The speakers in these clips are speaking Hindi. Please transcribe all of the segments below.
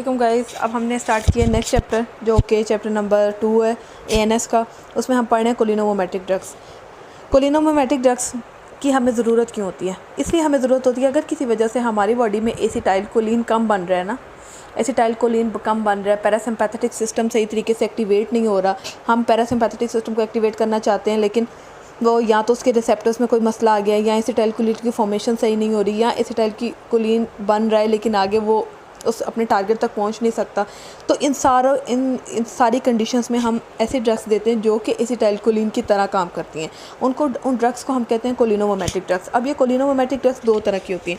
वालेकुम गाइस। अब हमने स्टार्ट किया नेक्स्ट चैप्टर जो कि चैप्टर नंबर 2 है एएनएस का। उसमें हम पढ़ रहे हैं कोलिनोवोमेटिक ड्रग्स। कोलिनोवोमेटिक ड्रग्स की हमें ज़रूरत क्यों होती है? इसलिए हमें ज़रूरत होती है अगर किसी वजह से हमारी बॉडी में एसिटाइलकोलिन कम बन रहा है ना, एसिटाइलकोलिन कम बन रहा है, पैरासिम्पैथेटिक सिस्टम सही तरीके से एक्टिवेट नहीं हो रहा। हम पैरासिम्पैथेटिक सिस्टम को एक्टिवेट करना चाहते हैं लेकिन वो या तो उसके रिसेप्टर्स में कोई मसला आ गया या एसिटाइलकोलिन की फॉर्मेशन सही नहीं हो रही या एसिटाइलकोलिन बन रहा है लेकिन आगे वो उस अपने टारगेट तक पहुंच नहीं सकता। तो इन सारी कंडीशंस में हम ऐसे ड्रग्स देते हैं जो कि एसिटाइलकोलिन की तरह काम करती हैं। उन ड्रग्स को हम कहते हैं कोलिनोवोमेटिक ड्रग्स। अब ये कोलिनोवोमेटिक ड्रग्स दो तरह की होती हैं,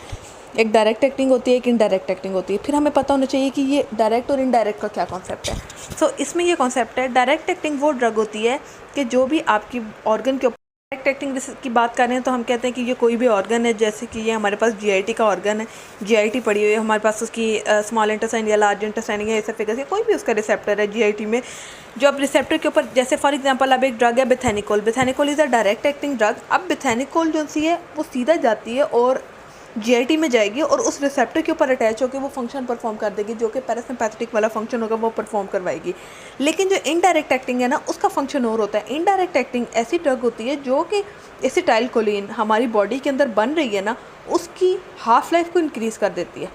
एक डायरेक्ट एक्टिंग होती है, एक इनडायरेक्ट एक्टिंग होती है। फिर हमें पता होना चाहिए कि ये डायरेक्ट और इनडायरेक्ट का क्या कॉन्सेप्ट है। इसमें ये कॉन्सेप्ट है, डायरेक्ट एक्टिंग वो ड्रग होती है कि जो भी आपकी ऑर्गन के डायरेक्ट एक्टिंग की बात करें तो हम कहते हैं कि ये कोई भी ऑर्गन है, जैसे कि ये हमारे पास जीआईटी का ऑर्गन है, जीआईटी पड़ी हुई है हमारे पास, उसकी स्मॉल इंटेस्टाइन या लार्ज इंटेस्टाइन या एसोफेगस या कोई भी उसका रिसेप्टर है जीआईटी में। जो अब रिसेप्टर के ऊपर, जैसे फॉर एग्जांपल अब एक ड्रग है bethanechol. Bethanechol is a direct acting drug. अब बेथेनिकोल जो सी है वो सीधा जाती है और जीआईटी में जाएगी और उस रिसेप्टर के ऊपर अटैच होकर वो फंक्शन परफॉर्म कर देगी, जो कि पैरासिम्पैथेटिक वाला फंक्शन होगा वो परफॉर्म करवाएगी। लेकिन जो इनडायरेक्ट एक्टिंग है ना, उसका फंक्शन और होता है। इनडायरेक्ट एक्टिंग ऐसी ड्रग होती है जो कि एसिटाइलकोलिन हमारी बॉडी के अंदर बन रही है ना, उसकी हाफ लाइफ को इंक्रीज़ कर देती है।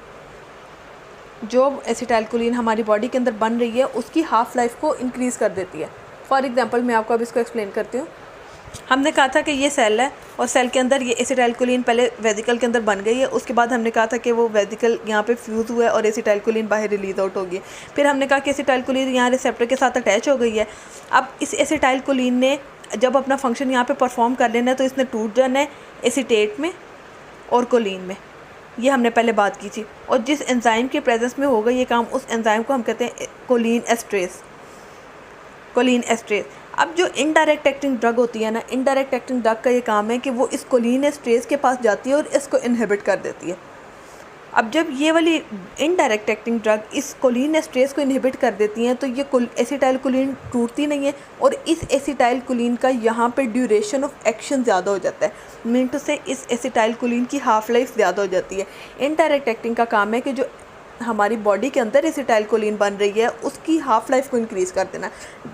जो एसिटाइलकोलिन हमारी बॉडी के अंदर बन रही है उसकी हाफ लाइफ को इंक्रीज़ कर देती है। फॉर एग्जांपल मैं आपको अब इसको एक्सप्लेन करती हूँ। हमने कहा था कि ये सेल है और सेल के अंदर ये एसिटाइलकोलिन पहले वेसिकल के अंदर बन गई है। उसके बाद हमने कहा था कि वो वेसिकल यहाँ पे फ्यूज़ हुआ है और एसिटाइलकोलिन बाहर रिलीज आउट होगी। फिर हमने कहा कि एसिटाइलकोलिन यहाँ रिसेप्टर के साथ अटैच हो गई है। अब इस एसिटाइलकोलिन ने जब अपना फंक्शन यहाँ पे परफॉर्म कर लेना है तो इसने टूट जाना है एसीटेट में और कोलिन में। ये हमने पहले बात की थी। और जिस एंजाइम के प्रेजेंस में होगा ये काम, उस एंजाइम को हम कहते हैं कोलिन एस्ट्रेस। कोलिन एस्ट्रेस। अब जो इनडायरेक्ट एक्टिंग ड्रग होती है ना, इनडायरेक्ट एक्टिंग ड्रग का ये काम है कि वो इस कोलिन एस्ट्रेस के पास जाती है और इसको इनहिबिट कर देती है। अब जब ये वाली इनडायरेक्ट एक्टिंग ड्रग इस कोलिन एस्ट्रेस को इनहिबिट कर देती हैं तो ये एसिटाइलकोलिन टूटती नहीं है और इस एसिटाइलकोलिन का यहाँ पे ड्यूरेशन ऑफ एक्शन ज़्यादा हो जाता है। मिनटों से इस एसिटाइलकोलिन की हाफ लाइफ ज़्यादा हो जाती है। इनडायरेक्ट एक्टिंग का काम है कि जो हमारी बॉडी के अंदर एसिटाइलकोलिन बन रही है उसकी हाफ लाइफ को इंक्रीज़ कर देना।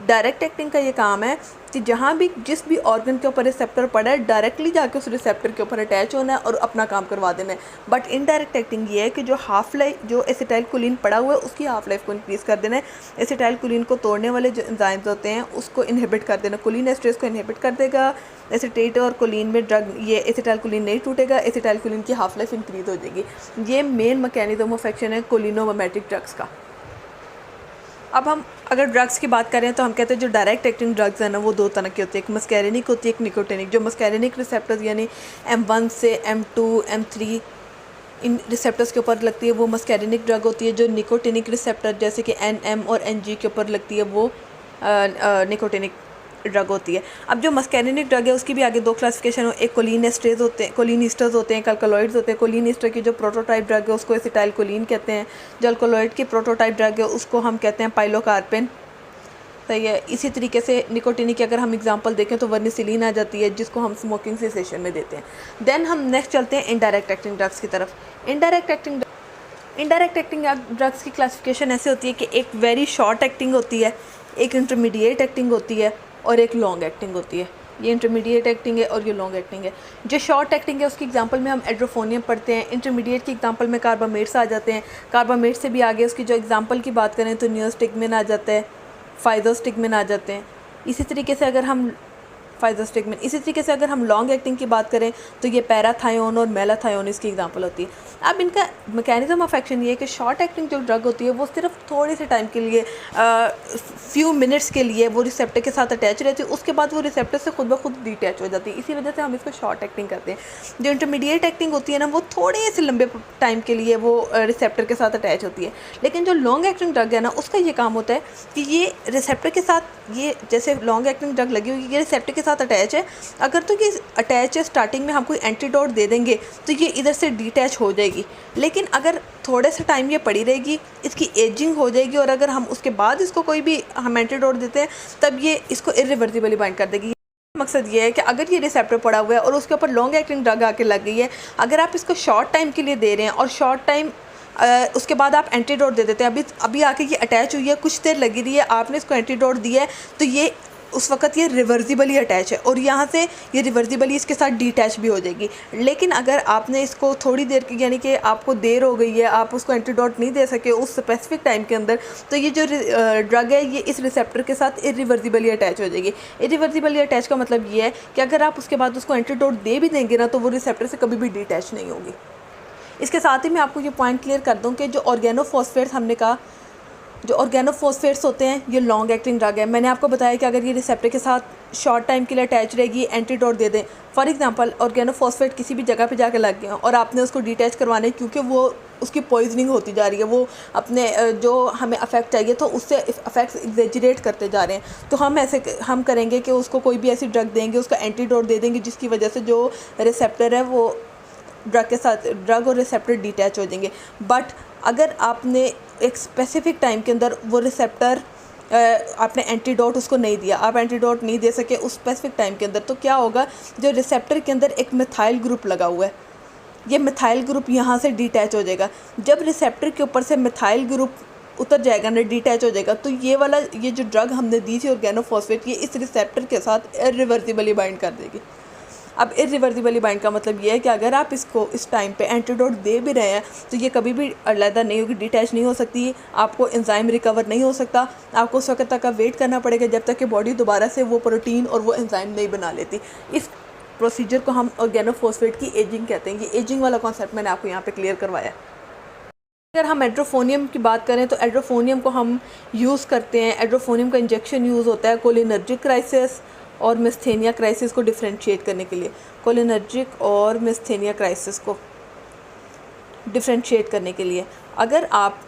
डायरेक्ट एक्टिंग का ये काम है कि जहाँ भी जिस भी ऑर्गन के ऊपर रिसेप्टर पड़ा है डायरेक्टली जाके उस रिसेप्टर के ऊपर अटैच होना है और अपना काम करवा देना है। बट इनडायरेक्ट एक्टिंग ये है कि जो हाफ लाइफ, जो एसिटाइलकोलिन पड़ा हुआ है उसकी हाफ लाइफ को इंक्रीज़ कर देना है। एसिटाइलकोलिन को तोड़ने वाले जो एंजाइम्स होते हैं उसको इनहिबिट कर देना। कोलिन एस्ट्रेस को इनहिबिट कर देगा एसिटेट और कोलिन में ड्रग, ये एसिटाइलकोलिन नहीं टूटेगा, एसिटाइलकोलिन की हाफ लाइफ इंक्रीज़ हो जाएगी। ये मेन मैकेनिज्म ऑफ एक्शन है कोलिनोवोमेटिक ड्रग्स का। अब हम अगर ड्रग्स की बात करें तो हम कहते हैं जो डायरेक्ट एक्टिंग ड्रग्स है ना वो दो तरह की होती है, एक मस्कैरिनिक होती है, एक निकोटिनिक। जो मस्कैरिनिक रिसेप्टर्स यानी M1 से M2 M3 इन रिसेप्टर्स के ऊपर लगती है वो मस्कैरिनिक ड्रग होती है। जो निकोटिनिक रिसेप्टर जैसे कि NM और NG के ऊपर लगती है वो निकोटिनिक ड्रग होती है। अब जो मस्कैरिनिक ड्रग है उसकी भी आगे दो क्लासिफिकेशन हो, एक कोलिन एस्ट्रेस होते हैं, कोलिन ईस्टर्स होते हैं, अल्कलॉइड्स होते हैं। कोलिन ईस्टर की जो प्रोटोटाइप ड्रग है उसको एसिटाइलकोलिन कहते हैं। जो अल्कलॉइड की प्रोटोटाइप ड्रग है उसको हम कहते हैं पाइलोकार्पिन। सही है। इसी तरीके से निकोटिनिक की अगर हम एग्जांपल देखें तो वर्निसिलिन आ जाती है जिसको हम स्मोकिंग सेसेशन में देते हैं। देन हम नेक्स्ट चलते हैं इनडायरेक्ट एक्टिंग ड्रग्स की तरफ। इनडायरेक्ट एक्टिंग ड्रग्स की क्लासिफिकेशन ऐसे होती है कि एक वेरी शॉर्ट एक्टिंग होती है, एक इंटरमीडिएट एक्टिंग होती है और एक लॉन्ग एक्टिंग होती है। ये इंटरमीडिएट एक्टिंग है और ये लॉन्ग एक्टिंग है। जो शॉर्ट एक्टिंग है उसकी एग्जांपल में हम एड्रोफोनियम पढ़ते हैं। इंटरमीडिएट की एग्जांपल में कार्बामेट्स आ जाते हैं। कार्बामेट्स से भी आगे उसकी जो एग्जांपल की बात करें तो नियोस्टिगमिन आ जाता है, फाइजोस्टिगमिन आ जाते हैं। इसी तरीके से अगर हम लॉन्ग एक्टिंग की बात करें तो ये पैराथायोन और मेलाथायोन इसकी एग्जांपल होती है। अब इनका मैकेनिज्म ऑफ एक्शन ये है कि शॉर्ट एक्टिंग जो ड्रग होती है वो सिर्फ थोड़े से टाइम के लिए, फ्यू मिनट्स के लिए वो रिसेप्टर के साथ अटैच रहती है, उसके बाद वो रिसेप्टर से खुद ब खुद डिटैच हो जाती है। इसी वजह से हम इसको शॉर्ट एक्टिंग करते हैं। जो इंटरमीडिएट एक्टिंग होती है ना वो थोड़े से लंबे टाइम के लिए वो रिसेप्टर के साथ अटैच होती है। लेकिन जो लॉन्ग एक्टिंग ड्रग है ना उसका ये काम होता है कि ये रिसेप्टर के साथ, ये जैसे लॉन्ग एक्टिंग ड्रग लगी हुई है ये रिसेप्टर के साथ अटैच है। अगर तो ये अटैच है स्टार्टिंग में हम कोई एंटीडोट दे देंगे तो ये इधर से डिटैच हो जाएगी। लेकिन अगर थोड़े से टाइम ये पड़ी रहेगी इसकी एजिंग हो जाएगी और अगर हम उसके बाद इसको कोई भी हम एंटीडोट देते हैं तब ये इसको इरिवर्सिबली बाइंड कर देगी। मकसद ये है कि अगर ये रिसेप्टर पड़ा हुआ है और उसके ऊपर लॉन्ग एक्टिंग ड्रग आके लग गई है, अगर आप इसको शॉर्ट टाइम के लिए दे रहे हैं और शॉर्ट टाइम उसके बाद आप एंटीडोट दे देते हैं। अभी आके ये अटैच हुई है, कुछ देर लगी रही है, आपने इसको एंटीडोट दिया है तो ये उस वक़्त ये रिवर्सिबली अटैच है और यहाँ से ये रिवर्सिबली इसके साथ डिटैच भी हो जाएगी। लेकिन अगर आपने इसको थोड़ी देर की, यानी कि आपको देर हो गई है, आप उसको एंटीडोट नहीं दे सके उस स्पेसिफिक टाइम के अंदर, तो ये जो ड्रग है ये इस रिसेप्टर के साथ इरिवर्सिबली अटैच हो जाएगी। इरिवर्सिबली अटैच का मतलब ये है कि अगर आप उसके बाद उसको एंटीडोट दे भी देंगे ना तो वो रिसेप्टर से कभी भी डिटैच नहीं होगी। इसके साथ ही मैं आपको ये पॉइंट क्लियर कर दूँ कि जो ऑर्गेनोफॉस्फेट्स हमने कहा, जो ऑर्गेनोफॉस्फेट्स होते हैं ये लॉन्ग एक्टिंग ड्रग है। मैंने आपको बताया कि अगर ये रिसेप्टर के साथ शॉर्ट टाइम के लिए अटैच रहेगी, एंटीडोट दे दें, फॉर एग्जांपल ऑर्गेनोफॉस्फेट किसी भी जगह पे जाके लग गया और आपने उसको डिटैच करवाना है क्योंकि वो उसकी पॉइजनिंग होती जा रही है, वो अपने जो हमें अफेक्ट चाहिए तो उससे अफेक्ट्स एग्जेजरेट करते जा रहे हैं, तो हम करेंगे कि उसको कोई भी ऐसी ड्रग देंगे, उसका एंटीडोट दे देंगे जिसकी वजह से जो रिसेप्टर है वो ड्रग और रिसेप्टर डिटैच हो जाएंगे। बट अगर आपने एक स्पेसिफिक टाइम के अंदर वो रिसेप्टर आपने एंटीडोट उसको नहीं दिया, आप एंटीडोट नहीं दे सके उस स्पेसिफिक टाइम के अंदर, तो क्या होगा, जो रिसेप्टर के अंदर एक मिथाइल ग्रुप लगा हुआ है, ये मिथाइल ग्रुप यहाँ से डिटैच हो जाएगा। जब रिसेप्टर के ऊपर से मिथाइल ग्रुप उतर जाएगा ना, डिटैच हो जाएगा, तो ये जो ड्रग हमने दी थी ऑर्गेनोफॉस्फेट, ये इस रिसेप्टर के साथ इरिवर्सिबली बाइंड कर देगी। अब इरिवर्सिबली बाइंड का मतलब ये है कि अगर आप इसको इस टाइम पे एंटीडोट दे भी रहे हैं तो ये कभी भी अलहदा नहीं होगी, डिटैच नहीं हो सकती, आपको एंजाइम रिकवर नहीं हो सकता, आपको उस वक्त तक का वेट करना पड़ेगा जब तक कि बॉडी दोबारा से वो प्रोटीन और वो एंजाइम नहीं बना लेती। इस प्रोसीजर को हम ऑर्गेनोफॉस्फेट की एजिंग कहते हैं। ये एजिंग वाला कॉन्सेप्ट मैंने आपको यहाँ पर क्लियर करवाया। अगर हम एड्रोफोनियम की बात करें तो एड्रोफोनियम को हम यूज़ करते हैं, एड्रोफोनियम का इंजेक्शन यूज़ होता है कोलिनर्जिक क्राइसिस और मिस्थेनिया क्राइसिस को डिफरेंशिएट करने के लिए। कोलिनर्जिक और मिस्थेनिया क्राइसिस को डिफरेंशिएट करने के लिए अगर आप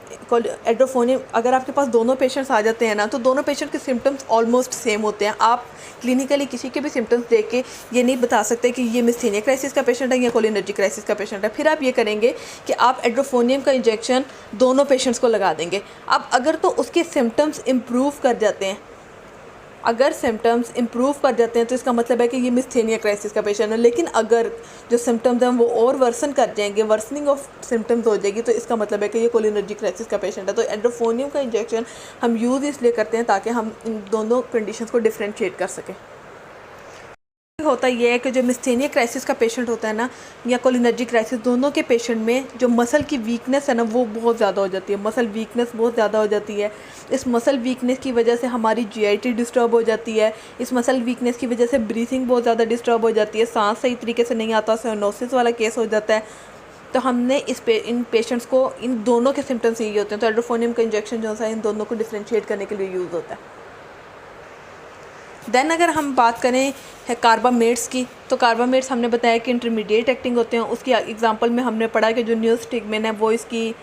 एड्रोफोनियम, अगर आपके पास दोनों पेशेंट्स आ जाते हैं ना, तो दोनों पेशेंट के सिम्टम्स ऑलमोस्ट सेम होते हैं। आप क्लिनिकली किसी के भी सिम्टम्स देख के ये नहीं बता सकते कि ये मिस्थेनिया क्राइसिस का पेशेंट है या कोलिनर्जिक क्राइसिस का पेशेंट है। फिर आप ये करेंगे कि आप एड्रोफोनियम का इंजेक्शन दोनों पेशेंट्स को लगा देंगे। अब अगर तो उसके सिम्टम्स इम्प्रूव कर जाते हैं, अगर सिम्टम्स इम्प्रूव कर जाते हैं तो इसका मतलब है कि ये मिस्थेनिया क्राइसिस का पेशेंट है। लेकिन अगर जो सिम्टम्स हैं वो और वर्सन कर जाएंगे, वर्सनिंग ऑफ सिम्टम्स हो जाएगी, तो इसका मतलब है कि ये कोलिनर्जिक क्राइसिस का पेशेंट है। तो एड्रोफोनियम का इंजेक्शन हम यूज़ इसलिए करते हैं ताकि हम इन दोनों कंडीशंस को डिफरेंशिएट कर सकें। होता ये है कि जो मिस्थेनिया क्राइसिस का पेशेंट होता है ना, या कोलिनर्जिक क्राइसिस, दोनों के पेशेंट में जो मसल की वीकनेस है ना वो बहुत ज़्यादा हो जाती है, मसल वीकनेस बहुत ज़्यादा हो जाती है। इस मसल वीकनेस की वजह से हमारी जीआईटी डिस्टर्ब हो जाती है, इस मसल वीकनेस की वजह से ब्रीथिंग बहुत ज़्यादा डिस्टर्ब हो जाती है, सांस सही तरीके से नहीं आता, साइनोसिस वाला केस हो जाता है। तो हमने इन पेशेंट्स को, इन दोनों के सिम्टम्स यही होते हैं, तो एड्रोफोनियम का इंजेक्शन जो है इन दोनों को डिफ्रेंशिएट करने के लिए यूज़ होता है। देन अगर हम बात करें कार्बामेट्स की, तो कार्बामेट्स हमने बताया कि इंटरमीडिएट एक्टिंग होते हैं। उसकी एग्जांपल में हमने पढ़ा कि जो नियोस्टिगमिन है वो इसकी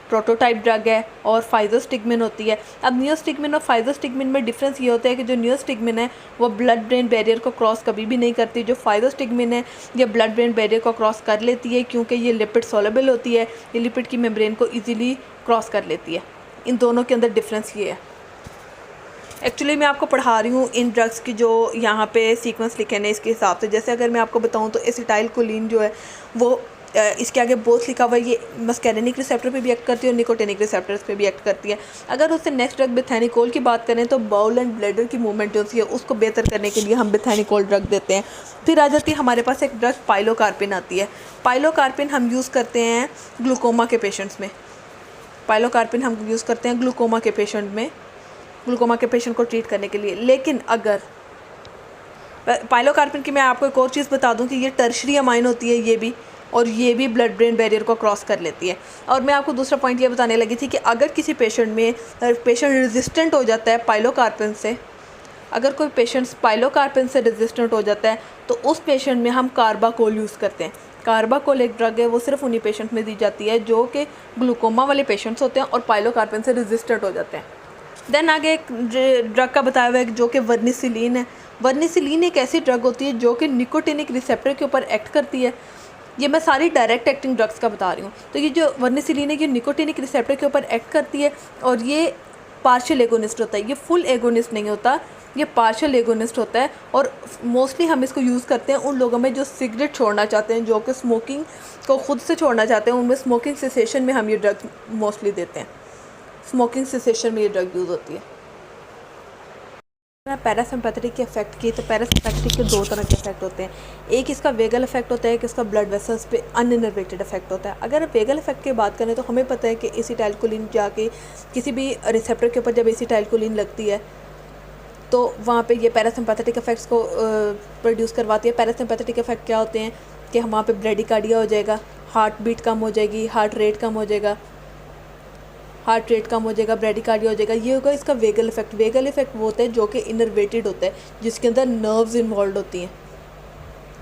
प्रोटोटाइप ड्रग है और फाइजोस्टिगमिन होती है। अब नियोस्टिगमिन और फाइजोस्टिगमिन में डिफरेंस ये होता है कि जो नियोस्टिगमिन है वो ब्लड ब्रेन बैरियर को क्रॉस कभी भी नहीं करती, जो फाइजोस्टिगमिन है ये ब्लड ब्रेन बैरियर को क्रॉस कर लेती है क्योंकि ये लिपिड सोलेबल होती है, ये लिपिड की मेम्ब्रेन को ईजिली क्रॉस कर लेती है। इन दोनों के अंदर डिफरेंस ये है। एक्चुअली मैं आपको पढ़ा रही हूँ इन ड्रग्स की जो यहाँ पे सीक्वेंस लिखे हैं इसके हिसाब से। जैसे अगर मैं आपको बताऊँ तो एसिटाइल कोलिन जो है वो इसके आगे बोथ लिखा हुआ है, ये मस्कैरेनिक रिसेप्टर पे भी एक्ट करती है और निकोटिनिक रिसेप्टर्स पे भी एक्ट करती है। अगर उससे नेक्स्ट ड्रग बेथैनिकोल की बात करें तो बाउल एंड ब्लैडर की मूवमेंट जो है उसको बेहतर करने के लिए हम बेथैनिकोल ड्रग देते हैं। फिर आ जाती है हमारे पास एक ड्रग पाइलोकार्पिन आती है। पाइलोकार्पिन हम यूज़ करते हैं ग्लूकोमा के पेशेंट्स में, पाइलोकार्पिन हम यूज़ करते हैं ग्लूकोमा के पेशेंट में, ग्लूकोमा के पेशेंट को ट्रीट करने के लिए। लेकिन अगर पाइलोकार्पिन की मैं आपको एक और चीज़ बता दूं कि ये टर्शरी अमाइन होती है ये भी, और ये भी ब्लड ब्रेन बैरियर को क्रॉस कर लेती है। और मैं आपको दूसरा पॉइंट ये बताने लगी थी कि अगर किसी पेशेंट में पेशेंट रेजिस्टेंट हो जाता है पाइलोकार्पिन से, अगर कोई पेशेंट पाइलोकार्पिन से रेजिस्टेंट हो जाता है तो उस पेशेंट में हम कार्बाकोल यूज़ करते हैं। कार्बाकोल एक ड्रग है, वो सिर्फ उन्हीं पेशेंट में दी जाती है जो कि ग्लूकोमा वाले पेशेंट्स होते हैं और पाइलोकार्पिन से रेजिस्टेंट हो जाते हैं। देन आगे एक ड्रग का बताया हुआ है जो कि वर्निसिलीन है। वर्निसिलीन एक ऐसी ड्रग होती है जो कि निकोटिनिक रिसेप्टर के ऊपर एक्ट करती है। ये मैं सारी डायरेक्ट एक्टिंग ड्रग्स का बता रही हूँ। तो ये जो वर्निसिलीन है ये निकोटिनिक रिसेप्टर के ऊपर एक्ट करती है और ये पार्शियल एगोनिस्ट होता है, ये फुल एगोनिस्ट नहीं होता। ये पार्शियल एगोनिस्ट होता है और मोस्टली हम इसको यूज़ करते हैं उन लोगों में जो सिगरेट छोड़ना चाहते हैं, जो कि स्मोकिंग को ख़ुद से छोड़ना चाहते हैं। उनमें स्मोकिंग सेसेशन में हम ये ड्रग मोस्टली देते हैं। स्मोकिंग सेसेशन में ये ड्रग यूज़ होती है। पैरासिम्पैथेटिक के इफेक्ट की, तो पैरासिम्पैथेटिक के दो तरह के इफेक्ट होते हैं। एक इसका वेगल इफेक्ट होता है कि इसका ब्लड वेसल्स पे अनइनर्वेटेड इफेक्ट होता है। अगर वेगल इफेक्ट की बात करें तो हमें पता है कि एसिटाइलकोलिन जाके किसी भी रिसेप्टर के ऊपर जब एसिटाइलकोलिन लगती है तो वहाँ पे ये पैरासिम्पैथेटिक इफेक्ट्स को प्रोड्यूस करवाती है। पैरासिम्पैथेटिक इफेक्ट क्या होते हैं कि वहाँ पे ब्रेडिकार्डिया हो जाएगा, हार्ट बीट कम हो जाएगी, हार्ट रेट कम हो जाएगा, ब्रेडिकार्डिया हो जाएगा। ये होगा इसका वेगल इफेक्ट। वेगल इफेक्ट वो होता है जो कि इनर्वेटेड होता है, जिसके अंदर नर्व्स इन्वॉल्व होती हैं,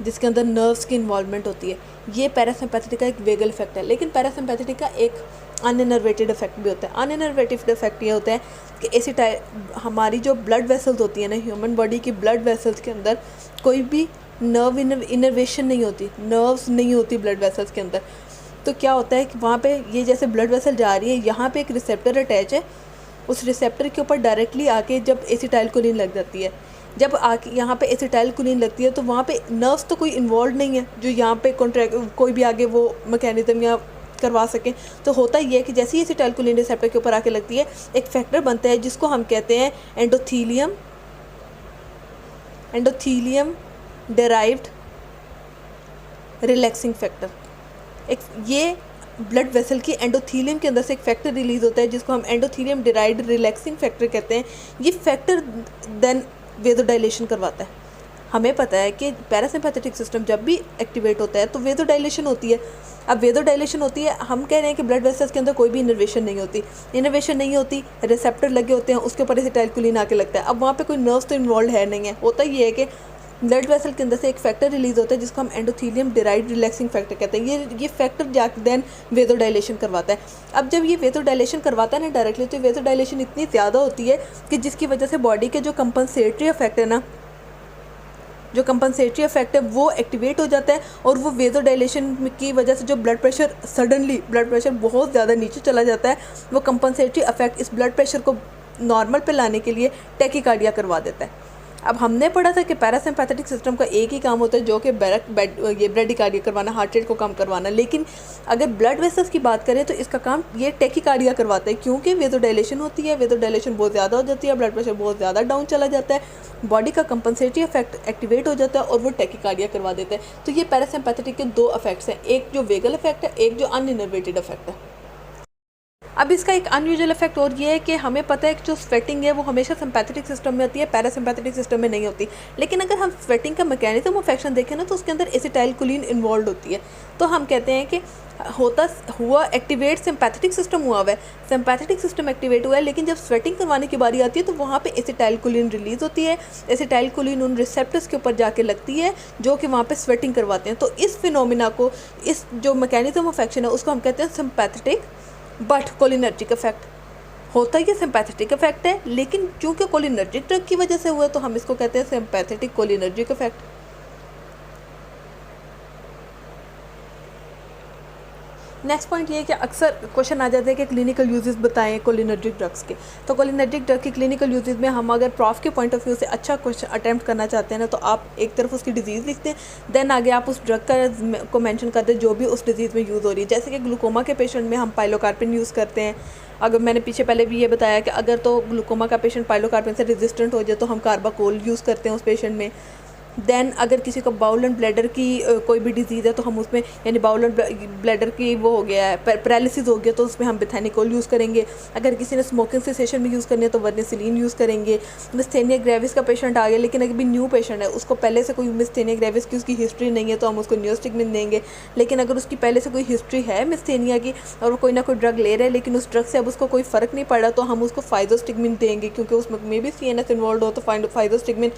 जिसके अंदर नर्व्स की इन्वॉल्वमेंट होती है। ये पैरासिम्पैथेटिक का एक वेगल इफेक्ट है। लेकिन पैरासिम्पैथेटिक का एक अनइनर्वेटेड इफेक्ट भी होता है। अनइनर्वेटिव इफेक्ट ये होता है कि हमारी जो ब्लड वेसल्स होती है ना, ह्यूमन बॉडी की ब्लड वेसल्स के अंदर कोई भी नर्व इनर्वेशन नहीं होती, नर्व्स नहीं होती ब्लड वेसल्स के अंदर। तो क्या होता है कि वहाँ पे ये जैसे ब्लड वेसल जा रही है, यहाँ पे एक रिसेप्टर अटैच है, उस रिसेप्टर के ऊपर डायरेक्टली आके जब एसिटाइलकोलिन लग जाती है, जब आके यहाँ पे एसिटाइलकोलिन लगती है तो वहाँ पे नर्व्स तो कोई इन्वॉल्व नहीं है जो यहाँ पे कोई भी आगे वो मैकेनिज्म या करवा सकें। तो होता ये है कि जैसे ही एसिटाइलकोलिन रिसेप्टर के ऊपर आके लगती है, एक फैक्टर बनता है जिसको हम कहते हैं एंडोथीलियम डेराइव्ड रिलैक्सिंग फैक्टर। एक ये ब्लड वेसल की एंडोथीलियम के अंदर से एक फैक्टर रिलीज़ होता है जिसको हम एंडोथीलियम डेराइव्ड रिलैक्सिंग फैक्टर कहते हैं। ये फैक्टर देन वेज़ोडाइलेशन करवाता है। हमें पता है कि पैरासिम्पैथेटिक सिस्टम जब भी एक्टिवेट होता है तो वेज़ोडाइलेशन होती है। अब वेज़ोडाइलेशन होती है, हम कह रहे हैं कि ब्लड वेसल्स के अंदर कोई भी इनर्वेशन नहीं होती, रिसेप्टर लगे होते हैं, उसके ऊपर एसिटाइलकोलिन आके लगता है। अब वहाँ पे कोई नर्व्स तो इन्वॉल्व है नहीं है। होता ये है कि ब्लड वेसल के अंदर से एक फैक्टर रिलीज़ होता है जिसको हम एंडोथीलियम डेराइव्ड रिलैक्सिंग फैक्टर कहते हैं। ये फैक्टर जाके देन वेज़ोडाइलेशन करवाता है। अब जब ये वेज़ोडाइलेशन करवाता है ना डायरेक्टली, तो वेज़ोडाइलेशन इतनी ज़्यादा होती है कि जिसकी वजह से बॉडी के जो कंपनसेटरी इफेक्ट है ना, जो कंपनसेटरी इफेक्ट है वो एक्टिवेट हो जाता है और वो वेज़ोडाइलेशन की वजह से जो ब्लड प्रेशर बहुत ज़्यादा नीचे चला जाता है, वो कंपनसेटरी इफेक्ट इस ब्लड प्रेशर को नॉर्मल पे लाने के लिए टैकीकार्डिया करवा देता है। अब हमने पढ़ा था कि पैरासिम्पैथेटिक सिस्टम का एक ही काम होता है जो कि ये ब्रेडिकार्डिया करवाना, हार्ट रेट को कम करवाना। लेकिन अगर ब्लड वेसल्स की बात करें तो इसका काम ये टैकीकार्डिया करवाता है, क्योंकि वेज़ोडाइलेशन होती है, वेज़ोडाइलेशन बहुत ज़्यादा हो जाती है, ब्लड प्रेशर बहुत ज़्यादा डाउन चला जाता है, बॉडी का कंपनसेटरी इफेक्ट एक्टिवेट हो जाता है और वो टैकीकार्डिया करवा देता है। तो ये पैरासिम्पैथेटिक के दो इफेक्ट्स हैं, एक जो वेगल इफेक्ट है, एक जो अनइनर्वेटेड इफेक्ट है। अब इसका एक अनयूजुअल इफेक्ट और ये है कि हमें पता है कि जो स्वेटिंग है वो हमेशा सिंपैथेटिक सिस्टम में होती है, पैरासिम्पैथेटिक सिस्टम में नहीं होती। लेकिन अगर हम स्वेटिंग का मैकेनिज्म ऑफ एक्शन देखें ना, तो उसके अंदर एसिटाइलकोलिन इन्वॉल्व होती है। तो हम कहते हैं कि एक्टिवेट सिंपैथेटिक सिस्टम हुआ है, सिंपैथेटिक सिस्टम एक्टिवेट हुआ है, लेकिन जब स्वेटिंग करवाने की बारी आती है तो वहाँ पे एसिटाइलकोलिन रिलीज़ होती है। एसिटाइलकोलिन उन रिसेप्टर्स के ऊपर जाके लगती है जो कि वहाँ पे स्वेटिंग करवाते हैं। तो इस फिनोमिना को, इस जो मैकेनिज्म ऑफ एक्शन है उसको हम कहते हैं सिंपैथेटिक बट कोलिनर्जिक इफेक्ट। होता ये सिंपैथेटिक इफेक्ट है, लेकिन चूंकि कोलिनर्जिक ड्रग की वजह से हुआ तो हम इसको कहते हैं sympathetic cholinergic effect. Next point ये है कि अक्सर क्वेश्चन आ जाते हैं कि क्लिनिकल यूजेस बताएं कोलिनर्जिक ड्रग्स के। तो कोलिनर्जिक ड्रग के क्लिनिकल यूजेस में हम अगर प्रॉफ के पॉइंट ऑफ व्यू से अच्छा क्वेश्चन अटैम्प्ट करना चाहते हैं ना, तो आप एक तरफ उसकी डिजीज़ लिखते हैं, देन आगे आप उस ड्रग को मेंशन करते हैं जो भी उस डिजीज़ में यूज़ हो रही है। जैसे कि ग्लूकोमा के पेशेंट में हम पाइलोकार्पिन यूज़ करते हैं। अगर मैंने पहले भी ये बताया कि अगर तो ग्लूकोमा का पेशेंट पाइलोकार्पिन से रेजिस्टेंट हो जाए तो हम कार्बाकोल यूज़ करते हैं उस पेशेंट में। देन अगर किसी को बाउल एंड ब्लैडर की कोई भी डिजीज़ है तो हम उसमें, यानी बाउल एंड ब्लैडर की वो हो गया है, पैरालिसिस हो गया, तो उसमें हम बेथेनिकोल यूज़ करेंगे। अगर किसी ने स्मोकिंग सेसेशन में यूज़ करनी है तो वर्निसिलिन यूज़ करेंगे। मिस्थेनिया ग्रेविस का पेशेंट आ गया, लेकिन अगर भी न्यू पेशेंट है, उसको पहले से कोई मिस्थेनिया ग्रेविस की उसकी हिस्ट्री नहीं है, तो हम उसको नियोस्टिगमिन देंगे। लेकिन अगर उसकी पहले से कोई हिस्ट्री है मिस्थेनिया की और वो कोई ना कोई ड्रग ले रहा है, लेकिन उस ड्रग से अब उसको कोई फ़र्क नहीं पड़ा, तो हम उसको फाइजोस्टिगमिन देंगे, क्योंकि उसमें भी CNS इन्वॉल्व हो। तो फाइजोस्टिगमिन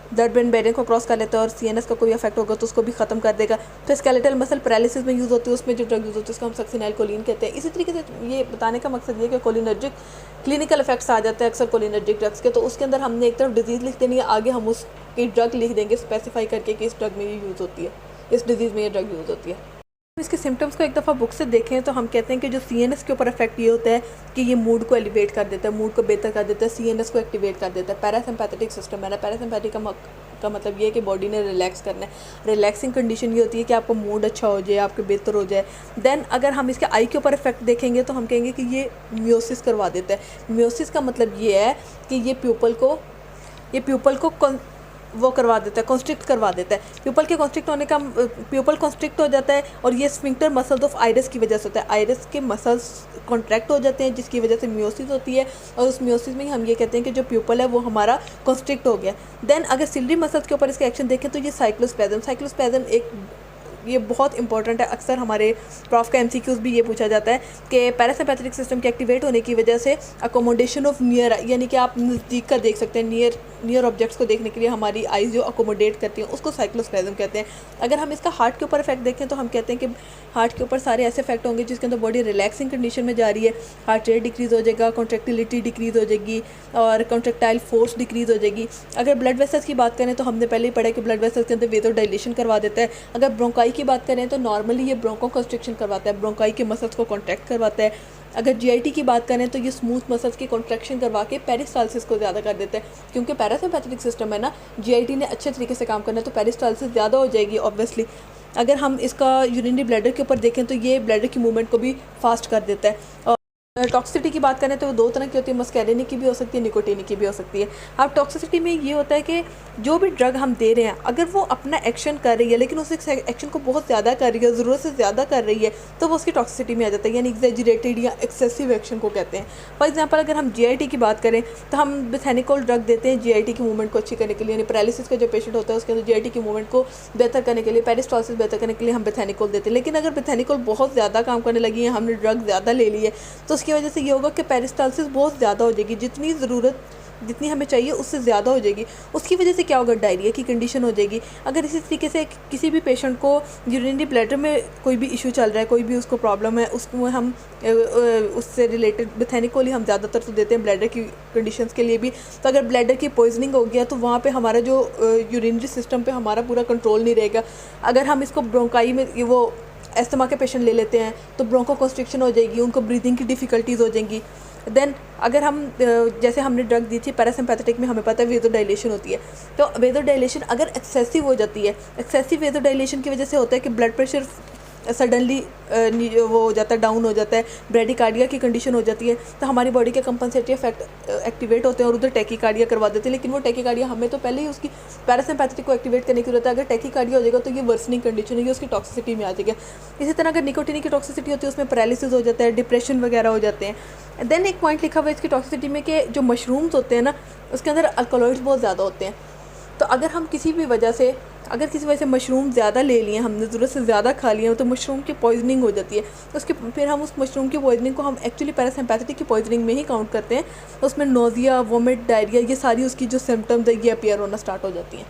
ब्लड ब्रेन बैरियर को क्रॉस कर लेता है और CNS का कोई इफेक्ट होगा तो उसको भी ख़त्म कर देगा। तो स्केलेटल मसल पैरालिसिस में यूज़ होती है, उसमें जो ड्रग यूज़ होती है उसको हम सक्सिनाइलकोलिन कहते हैं। इसी तरीके से ये बताने का मकसद ये कि कोलिनर्जिक क्लिनिकल इफेक्ट्स आ जाते हैं अक्सर कोलिनर्जिक ड्रग्स के, तो उसके अंदर हमने एक तरफ डिजीज़ लिख देनी है, आगे हम उसकी ड्रग लिख देंगे स्पेसिफाई करके कि इस ड्रग में ये यूज़ होती है, इस डिजीज़ में ये ड्रग यूज़ होती है। इसके सिम्टम्स को एक दफ़ा बुक से देखें तो हम कहते हैं कि जो CNS के ऊपर इफेक्ट ये होता है कि ये मूड को एलिवेट कर देता है, मूड को बेहतर कर देता है, CNS को एक्टिवेट कर देता है। पैरासिम्पैथेटिक सिस्टम है ना, पैरासिम्पैथिक का मतलब ये है कि बॉडी ने रिलैक्स करना है। रिलैक्सिंग कंडीशन ये होती है कि आपका मूड अच्छा हो जाए, आपके बेहतर हो जाए। देन अगर हम इसके आई के ऊपर इफेक्ट देखेंगे तो हम कहेंगे कि ये म्योसिस करवा देता है। म्योसिस का मतलब ये है कि ये प्यूपल को वो करवा देता है, कॉन्स्ट्रिक्ट करवा देता है। प्यूपल के कॉन्स्ट्रिक्ट होने का प्यूपल कॉन्स्ट्रिक्ट हो जाता है और ये स्फिंक्टर मसल्स ऑफ आइरिस की वजह से होता है। आइरिस के मसल्स कॉन्ट्रैक्ट हो जाते हैं जिसकी वजह से म्योसिस होती है और उस म्योसिस में ही हम ये कहते हैं कि जो प्यूपल है वो हमारा कॉन्स्ट्रिक्ट हो गया। देन अगर सिलरी मसल्स के ऊपर इसका एक्शन देखें तो ये साइक्लोस्पैज़म एक ये बहुत इंपॉर्टेंट है। अक्सर हमारे प्रॉफ का MCQs भी ये पूछा जाता है कि पैरासिम्पैथेटिक सिस्टम के एक्टिवेट होने की वजह से अकोमोडेशन ऑफ नियर, यानी कि आप नज़दीक का देख सकते हैं, नियर ऑब्जेक्ट्स को देखने के लिए हमारी आइज़ जो अकोमोडेट करती हैं उसको साइक्लोस्पैज़म कहते हैं। अगर हम इसका हार्ट के ऊपर इफेक्ट देखें तो हम कहते हैं कि हार्ट के ऊपर सारे ऐसे इफेक्ट होंगे जिसके अंदर बॉडी रिलैक्सिंग कंडीशन में जा रही है, हार्ट रेट डिक्रीज़ हो जाएगा, कॉन्ट्रैक्टिलिटी डिक्रीज़ हो जाएगी और कॉन्ट्रैक्टाइल फोर्स डिक्रीज़ हो जाएगी। अगर ब्लड वेसल्स की बात करें तो हमने पहले ही पढ़ा कि ब्लड वेसल्स के अंदर वेज़ोडाइलेशन करवा देता है। अगर ब्रोंकाई की बात करें तो नॉर्मली ये ब्रोंको कंस्ट्रिक्शन करवाता है, ब्रोंकाई के मसल्स को कॉन्ट्रैक्ट करवाता है। अगर GIT की बात करें तो ये स्मूथ मसल्स की कॉन्ट्रैक्शन करवा के पेरिस्टाल्सिस को ज़्यादा कर देता है, क्योंकि पैरासिम्पैथेटिक सिस्टम है ना, GIT ने अच्छे तरीके से काम करना है तो पेरिस्टाल्सिस ज़्यादा हो जाएगी ऑब्वियसली। अगर हम इसका यूरिनरी ब्लैडर के ऊपर देखें तो ये ब्लैडर की मूवमेंट को भी फास्ट कर देता है। और टॉक्सिसिटी की बात करें तो वो दो तरह की होती है, मस्कैरिनिक की भी हो सकती है, निकोटिनिक की भी हो सकती है। अब टॉक्सिसिटी में ये होता है कि जो भी ड्रग हम दे रहे हैं अगर वो अपना एक्शन कर रही है लेकिन उस एक्शन को बहुत ज़्यादा कर रही है, ज़रूरत से ज़्यादा कर रही है, तो वो उसकी टॉक्सिसिटी में आ जाता है, यानी एग्जैजरेटेड या एक्सेसिव एक्शन को कहते हैं। फॉर एग्जांपल अगर हम GIT की बात करें तो हम बेथेनिकोल ड्रग देते हैं GIT की मूवमेंट को अच्छी करने के लिए, यानी पैरालिसिस का जो पेशेंट होता है उसके अंदर GIT की मूवमेंट को बेहतर करने के लिए, पेरिस्टाल्सिस बेहतर करने के लिए हम बेथेनिकोल देते हैं। लेकिन अगर बेथेनिकोल बहुत ज़्यादा काम करने लगी है, हमने ड्रग ज़्यादा ले ली है, तो उसकी वजह से ये होगा कि पेरिस्टाल्सिस बहुत ज़्यादा हो जाएगी, जितनी हमें चाहिए उससे ज़्यादा हो जाएगी। उसकी वजह से क्या होगा, डायरिया की कंडीशन हो जाएगी। अगर इसी तरीके से किसी भी पेशेंट को यूरिनरी ब्लैडर में कोई भी इशू चल रहा है, कोई भी उसको प्रॉब्लम है, उसको हम उससे रिलेटेड बेथेनिकोल ही हम ज़्यादातर तो देते हैं ब्लैडर की कंडीशंस के लिए भी। तो अगर ब्लैडर की पॉइजनिंग हो गया तो वहाँ पे हमारा जो यूरिनरी सिस्टम पे हमारा पूरा कंट्रोल नहीं रहेगा। अगर हम इसको ब्रोंकाई में वो एस्थमा के पेशेंट ले लेते हैं तो ब्रोंको कंस्ट्रिक्शन हो जाएगी, उनको ब्रीदिंग की डिफ़िकल्टीज़ हो जाएंगी। देन अगर हम जैसे हमने ड्रग दी थी पैरासिम्पैथेटिक में, हमें पता है वेज़ोडाइलेशन होती है, तो वेज़ोडाइलेशन अगर एक्सेसिव हो जाती है, एक्सेसिव वेज़ोडाइलेशन की वजह से होता है कि ब्लड प्रेशर सडनली वो हो जाता है, डाउन हो जाता है, ब्रेडिकार्डिया की कंडीशन हो जाती है, तो हमारी बॉडी के कंपनसेटरी इफेक्ट एक्टिवेट होते हैं और उधर टैकीकार्डिया करवा देते हैं। लेकिन वो टैकीकार्डिया हमें तो पहले ही उसकी पैरासिम्पैथेटिक को एक्टिवेट करने की जरूरत है। अगर टैकीकार्डिया हो जाएगा तो ये वर्सनिंग कंडीशन है, ये उसकी टॉक्सिसिटी में आ जाएगा। इसी तरह अगर निकोटिन की टॉक्सिसिटी होती है उसमें पैरालिसिस हो जाता है, डिप्रेशन वगैरह हो जाते हैं। देन एक पॉइंट लिखा हुआ है इसकी टॉक्सिसिटी में कि जो मशरूम्स होते हैं ना उसके अंदर अल्कोलॉइड्स बहुत ज़्यादा होते हैं। तो अगर हम किसी वजह से मशरूम ज़्यादा ले लिए, हमने ज़रूरत से ज़्यादा खा लिए तो मशरूम की पॉइजनिंग हो जाती है। फिर हम उस मशरूम की पॉइजनिंग को हम एक्चुअली पैरासिम्पैथेटिक की पॉइजनिंग में ही काउंट करते हैं। उसमें नोज़िया, वोमिट, डायरिया, ये सारी उसकी जो सिम्टम्स है ये अपीयर होना स्टार्ट हो जाती हैं।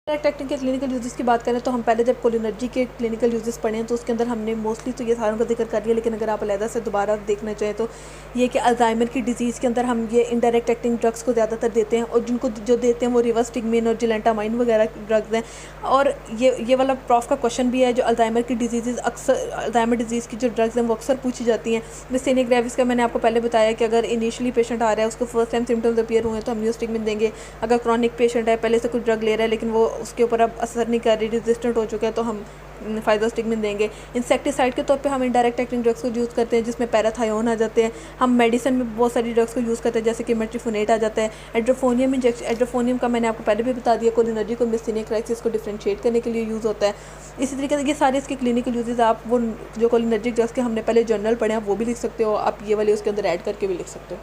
डायरेक्ट एक्टिंग के क्लिनिकल यूजेस की बात करें तो हम पहले जब कोलिनर्जी के क्लिनिकल यूजेस पढ़े हैं तो उसके अंदर हमने मोस्टली तो ये सारों का जिक्र कर दिया, लेकिन अगर आप अलहदा से दोबारा देखना चाहें तो ये कि अल्जाइमर की डिजीज़ के अंदर हम ये इनडायरेक्ट एक्टिंग ड्रग्स को ज़्यादातर देते हैं और जिनको जो देते हैं वो रिवर्स्टिगमिन और जिलेंटामाइन वगैरह ड्रग्स हैं। और ये वाला प्रॉफ का क्वेश्चन भी है, जो अल्जाइमर की डिजीज़ अक्सर अल्जाइमर डिजीज़ की जो ड्रग्स हैं वो अक्सर पूछी जाती हैं। मिस्थेनिया ग्रेविस का मैंने आपको पहले बताया कि अगर इनिशियली पेशेंट आ रहा है, उसको फर्स्ट टाइम सिम्टम्स अपीयर हुए हैं तो हम न्यूस्टिगमिन देंगे। अगर क्रॉनिक पेशेंट है, पहले से कुछ ड्रग ले रहा है लेकिन वो उसके ऊपर अब असर नहीं कर रही, रेजिस्टेंट हो चुका है, तो हम फाइजोस्टिगमिन देंगे। इंसेक्टिसाइड के तौर पे हम इनडायरेक्ट एक्टिंग ड्रग्स को यूज़ करते हैं जिसमें पैराथायोन आ जाते हैं। हम मेडिसिन में बहुत सारी ड्रग्स को यूज़ करते हैं जैसे कि मेट्रिफोनेट आ जाता है। एड्रोफोनियम इंजेक्शन, एड्रोफोनियम का मैंने आपको पहले भी बता दिया, कोलिनर्जी को मिस्थेनिया क्राइसिस को डिफ्रेंशिएट करने के लिए यूज़ होता है। इसी तरीके से ये सारे इसके क्लिनिकल यूजेस आप वो जो कोलिनर्जिक ड्रग्स के हमने पहले जर्नल पढ़े हैं वो भी लिख सकते हो, आप ये वाले उसके अंदर ऐड करके भी लिख सकते हो।